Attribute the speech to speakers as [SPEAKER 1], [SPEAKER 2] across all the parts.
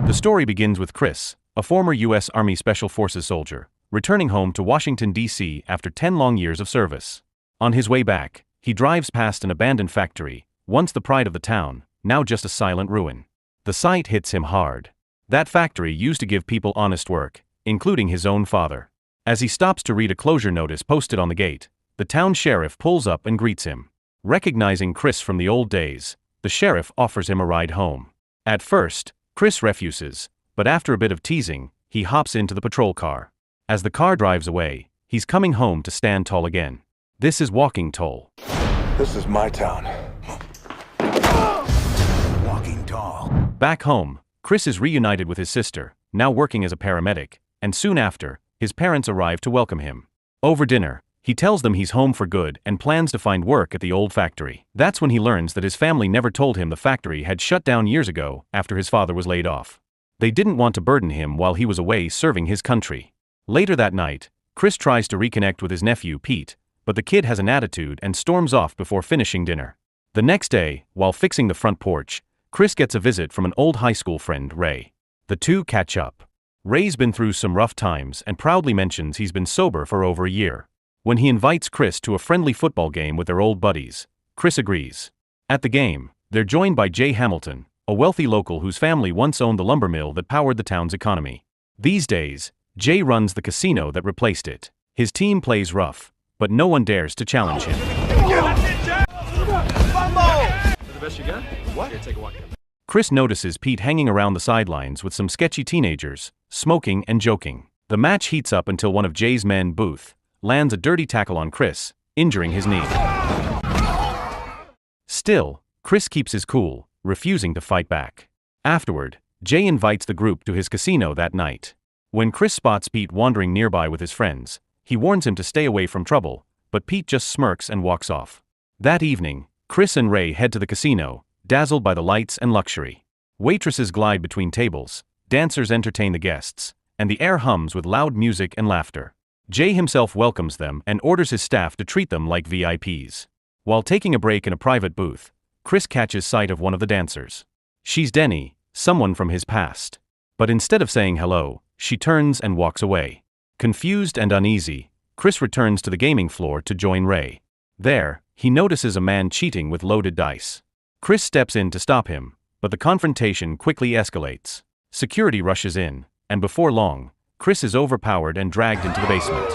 [SPEAKER 1] The story begins with Chris, a former U.S. Army Special Forces soldier, returning home to Washington, D.C. after 10 long years of service. On his way back, he drives past an abandoned factory, once the pride of the town, now just a silent ruin. The sight hits him hard. That factory used to give people honest work, including his own father. As he stops to read a closure notice posted on the gate, the town sheriff pulls up and greets him. Recognizing Chris from the old days, the sheriff offers him a ride home. At first, Chris refuses, but after a bit of teasing, he hops into the patrol car. As the car drives away, he's coming home to stand tall again. This is walking tall.
[SPEAKER 2] This is my town.
[SPEAKER 3] Walking tall.
[SPEAKER 1] Back home, Chris is reunited with his sister, now working as a paramedic, and soon after, his parents arrive to welcome him. Over dinner, he tells them he's home for good and plans to find work at the old factory. That's when he learns that his family never told him the factory had shut down years ago after his father was laid off. They didn't want to burden him while he was away serving his country. Later that night, Chris tries to reconnect with his nephew Pete, but the kid has an attitude and storms off before finishing dinner. The next day, while fixing the front porch, Chris gets a visit from an old high school friend, Ray. The two catch up. Ray's been through some rough times and proudly mentions he's been sober for over a year. When he invites Chris to a friendly football game with their old buddies, Chris agrees. At the game, they're joined by Jay Hamilton, a wealthy local whose family once owned the lumber mill that powered the town's economy. These days, Jay runs the casino that replaced it. His team plays rough, but no one dares to challenge him.
[SPEAKER 4] The best you got? What? Here, take a walk.
[SPEAKER 1] Chris notices Pete hanging around the sidelines with some sketchy teenagers, smoking and joking. The match heats up until one of Jay's men, Booth, lands a dirty tackle on Chris, injuring his knee. Still, Chris keeps his cool, refusing to fight back. Afterward, Jay invites the group to his casino that night. When Chris spots Pete wandering nearby with his friends, he warns him to stay away from trouble, but Pete just smirks and walks off. That evening, Chris and Ray head to the casino, dazzled by the lights and luxury. Waitresses glide between tables, dancers entertain the guests, and the air hums with loud music and laughter. Jay himself welcomes them and orders his staff to treat them like VIPs. While taking a break in a private booth, Chris catches sight of one of the dancers. She's Denny, someone from his past. But instead of saying hello, she turns and walks away. Confused and uneasy, Chris returns to the gaming floor to join Ray. There, he notices a man cheating with loaded dice. Chris steps in to stop him, but the confrontation quickly escalates. Security rushes in, and before long, Chris is overpowered and dragged into the basement.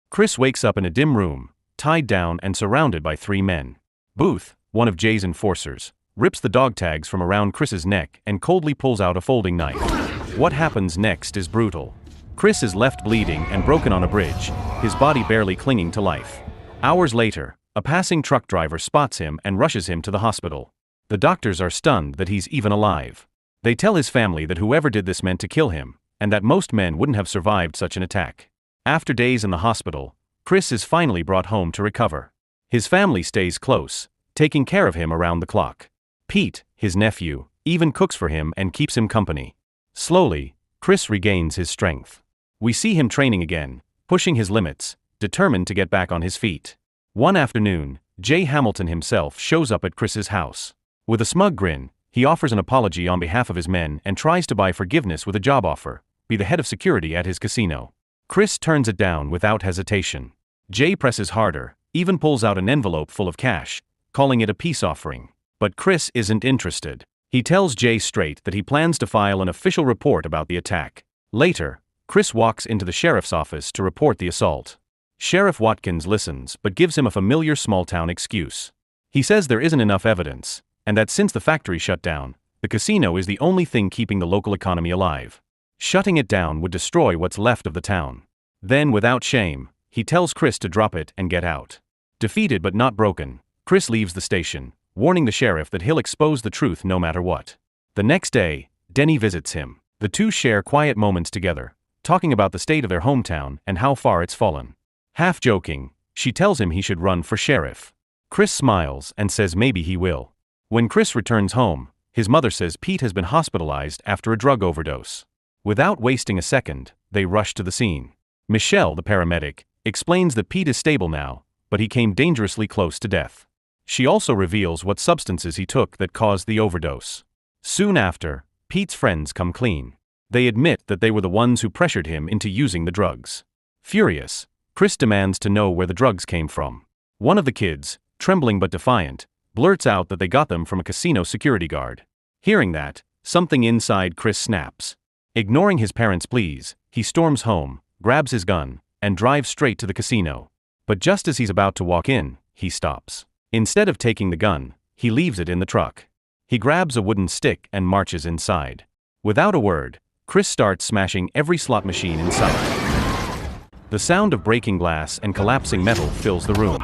[SPEAKER 1] Chris wakes up in a dim room, tied down and surrounded by three men. Booth, one of Jay's enforcers, rips the dog tags from around Chris's neck and coldly pulls out a folding knife. What happens next is brutal. Chris is left bleeding and broken on a bridge, his body barely clinging to life. Hours later, a passing truck driver spots him and rushes him to the hospital. The doctors are stunned that he's even alive. They tell his family that whoever did this meant to kill him, and that most men wouldn't have survived such an attack. After days in the hospital, Chris is finally brought home to recover. His family stays close, taking care of him around the clock. Pete, his nephew, even cooks for him and keeps him company. Slowly, Chris regains his strength. We see him training again, pushing his limits, determined to get back on his feet. One afternoon, Jay Hamilton himself shows up at Chris's house. With a smug grin, he offers an apology on behalf of his men and tries to buy forgiveness with a job offer, be the head of security at his casino. Chris turns it down without hesitation. Jay presses harder, even pulls out an envelope full of cash, calling it a peace offering. But Chris isn't interested. He tells Jay straight that he plans to file an official report about the attack. Later, Chris walks into the sheriff's office to report the assault. Sheriff Watkins listens but gives him a familiar small-town excuse. He says there isn't enough evidence, and that since the factory shut down, the casino is the only thing keeping the local economy alive. Shutting it down would destroy what's left of the town. Then, without shame, he tells Chris to drop it and get out. Defeated but not broken, Chris leaves the station, warning the sheriff that he'll expose the truth no matter what. The next day, Denny visits him. The two share quiet moments together, talking about the state of their hometown and how far it's fallen. Half joking, she tells him he should run for sheriff. Chris smiles and says maybe he will. When Chris returns home, His mother says Pete has been hospitalized after a drug overdose. Without wasting a second, they rush to the scene. Michelle, the paramedic, explains that Pete is stable now, but he came dangerously close to death. She also reveals what substances he took that caused the overdose. Soon after, Pete's friends come clean. They admit that they were the ones who pressured him into using the drugs. Furious, Chris demands to know where the drugs came from. One of the kids, trembling but defiant, blurts out that they got them from a casino security guard. Hearing that, something inside Chris snaps. Ignoring his parents' pleas, he storms home, grabs his gun, and drives straight to the casino. But just as he's about to walk in, he stops. Instead of taking the gun, he leaves it in the truck. He grabs a wooden stick and marches inside. Without a word, Chris starts smashing every slot machine in sight. The sound of breaking glass and collapsing metal fills the room.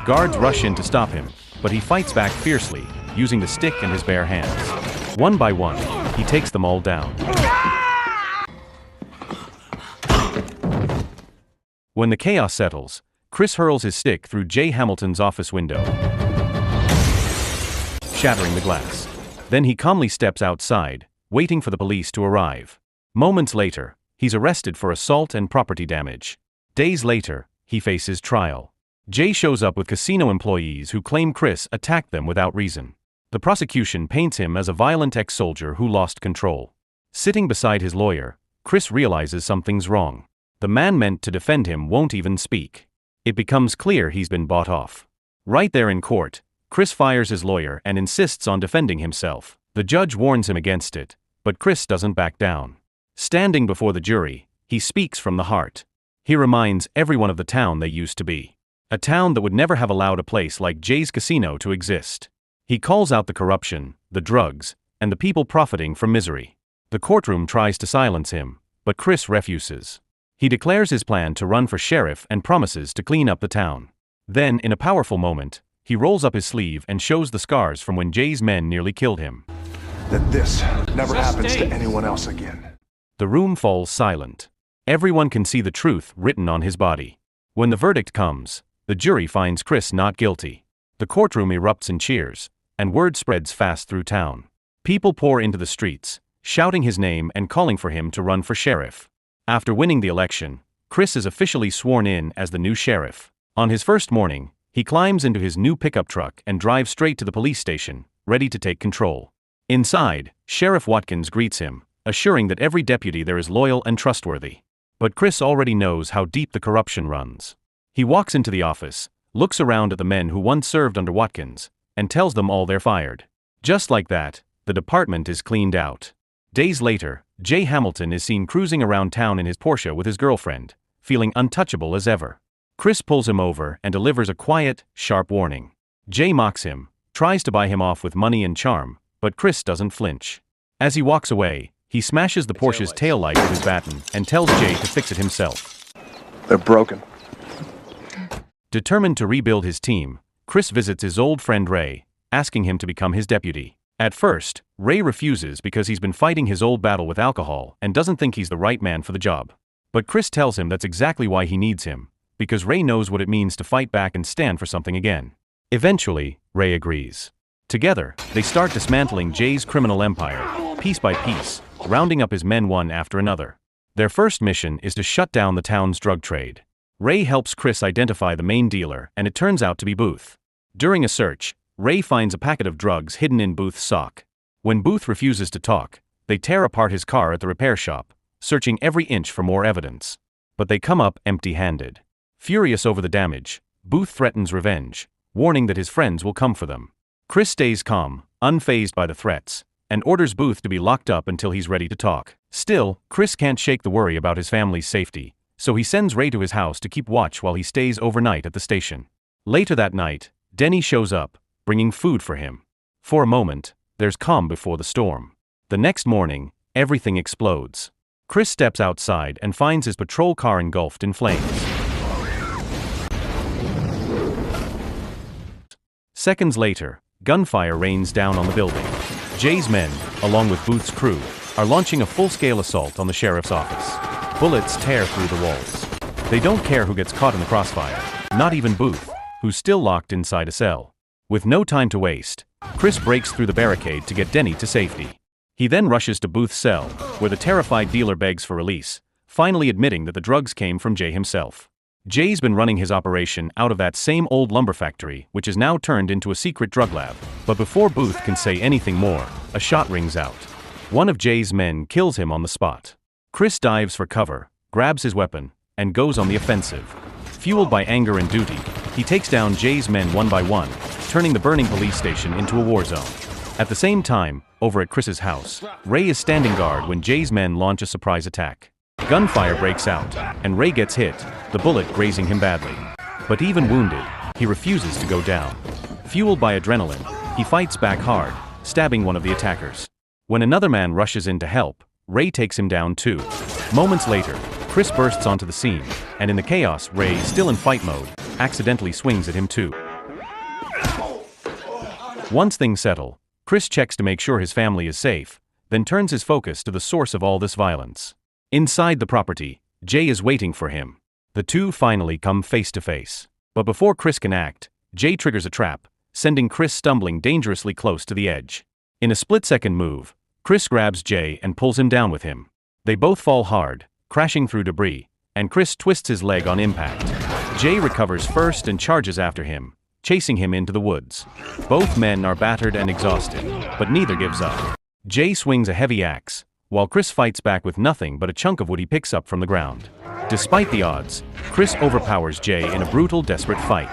[SPEAKER 1] Guards rush in to stop him, but he fights back fiercely, using the stick and his bare hands. One by one, he takes them all down. When the chaos settles, Chris hurls his stick through Jay Hamilton's office window, shattering the glass. Then he calmly steps outside, waiting for the police to arrive. Moments later, he's arrested for assault and property damage. Days later, he faces trial. Jay shows up with casino employees who claim Chris attacked them without reason. The prosecution paints him as a violent ex-soldier who lost control. Sitting beside his lawyer, Chris realizes something's wrong. The man meant to defend him won't even speak. It becomes clear he's been bought off. Right there in court, Chris fires his lawyer and insists on defending himself. The judge warns him against it, but Chris doesn't back down. Standing before the jury, he speaks from the heart. He reminds everyone of the town they used to be. A town that would never have allowed a place like Jay's Casino to exist. He calls out the corruption, the drugs, and the people profiting from misery. The courtroom tries to silence him, but Chris refuses. He declares his plan to run for sheriff and promises to clean up the town. Then, in a powerful moment, he rolls up his sleeve and shows the scars from when Jay's men nearly killed him.
[SPEAKER 2] That this never happens to anyone else again.
[SPEAKER 1] The room falls silent. Everyone can see the truth written on his body. When the verdict comes, the jury finds Chris not guilty. The courtroom erupts in cheers, and word spreads fast through town. People pour into the streets, shouting his name and calling for him to run for sheriff. After winning the election, Chris is officially sworn in as the new sheriff. On his first morning, he climbs into his new pickup truck and drives straight to the police station, ready to take control. Inside, Sheriff Watkins greets him, assuring that every deputy there is loyal and trustworthy. But Chris already knows how deep the corruption runs. He walks into the office, looks around at the men who once served under Watkins, and tells them all they're fired. Just like that, the department is cleaned out. Days later, Jay Hamilton is seen cruising around town in his Porsche with his girlfriend, feeling untouchable as ever. Chris pulls him over and delivers a quiet, sharp warning. Jay mocks him, tries to buy him off with money and charm, but Chris doesn't flinch. As he walks away, he smashes the Porsche's taillight with his baton and tells Jay to fix it himself.
[SPEAKER 2] They're broken.
[SPEAKER 1] Determined to rebuild his team, Chris visits his old friend Ray, asking him to become his deputy. At first, Ray refuses because he's been fighting his old battle with alcohol and doesn't think he's the right man for the job. But Chris tells him that's exactly why he needs him, because Ray knows what it means to fight back and stand for something again. Eventually, Ray agrees. Together, they start dismantling Jay's criminal empire, piece by piece, rounding up his men one after another. Their first mission is to shut down the town's drug trade. Ray helps Chris identify the main dealer, and it turns out to be Booth. During a search, Ray finds a packet of drugs hidden in Booth's sock. When Booth refuses to talk, they tear apart his car at the repair shop, searching every inch for more evidence. But they come up empty-handed. Furious over the damage, Booth threatens revenge, warning that his friends will come for them. Chris stays calm, unfazed by the threats, and orders Booth to be locked up until he's ready to talk. Still, Chris can't shake the worry about his family's safety, so he sends Ray to his house to keep watch while he stays overnight at the station. Later that night, Denny shows up, bringing food for him. For a moment, there's calm before the storm. The next morning, everything explodes. Chris steps outside and finds his patrol car engulfed in flames. Seconds later, gunfire rains down on the building. Jay's men, along with Booth's crew, are launching a full-scale assault on the sheriff's office. Bullets tear through the walls. They don't care who gets caught in the crossfire, not even Booth, who's still locked inside a cell. With no time to waste, Chris breaks through the barricade to get Denny to safety. He then rushes to Booth's cell, where the terrified dealer begs for release, finally admitting that the drugs came from Jay himself. Jay's been running his operation out of that same old lumber factory, which is now turned into a secret drug lab. But before Booth can say anything more, a shot rings out. One of Jay's men kills him on the spot. Chris dives for cover, grabs his weapon, and goes on the offensive. Fueled by anger and duty, he takes down Jay's men one by one, turning the burning police station into a war zone. At the same time, over at Chris's house, Ray is standing guard when Jay's men launch a surprise attack. Gunfire breaks out, and Ray gets hit, the bullet grazing him badly. But even wounded, he refuses to go down. Fueled by adrenaline, he fights back hard, stabbing one of the attackers. When another man rushes in to help, Ray takes him down too. Moments later, Chris bursts onto the scene, and in the chaos, Ray, still in fight mode, accidentally swings at him too. Once things settle, Chris checks to make sure his family is safe, then turns his focus to the source of all this violence. Inside the property, Jay is waiting for him. The two finally come face to face. But before Chris can act, Jay triggers a trap, sending Chris stumbling dangerously close to the edge. In a split-second move, Chris grabs Jay and pulls him down with him. They both fall hard, crashing through debris, and Chris twists his leg on impact. Jay recovers first and charges after him, chasing him into the woods. Both men are battered and exhausted, but neither gives up. Jay swings a heavy axe, while Chris fights back with nothing but a chunk of wood he picks up from the ground. Despite the odds, Chris overpowers Jay in a brutal, desperate fight.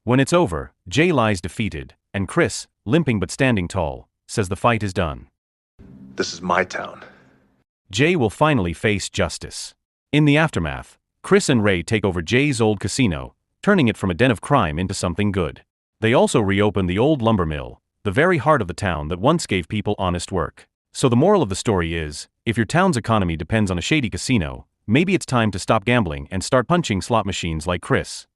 [SPEAKER 1] When it's over, Jay lies defeated, and Chris, limping but standing tall, says the fight is done.
[SPEAKER 2] This is my town.
[SPEAKER 1] Jay will finally face justice. In the aftermath, Chris and Ray take over Jay's old casino, turning it from a den of crime into something good. They also reopen the old lumber mill, the very heart of the town that once gave people honest work. So the moral of the story is, if your town's economy depends on a shady casino, maybe it's time to stop gambling and start punching slot machines like Chris.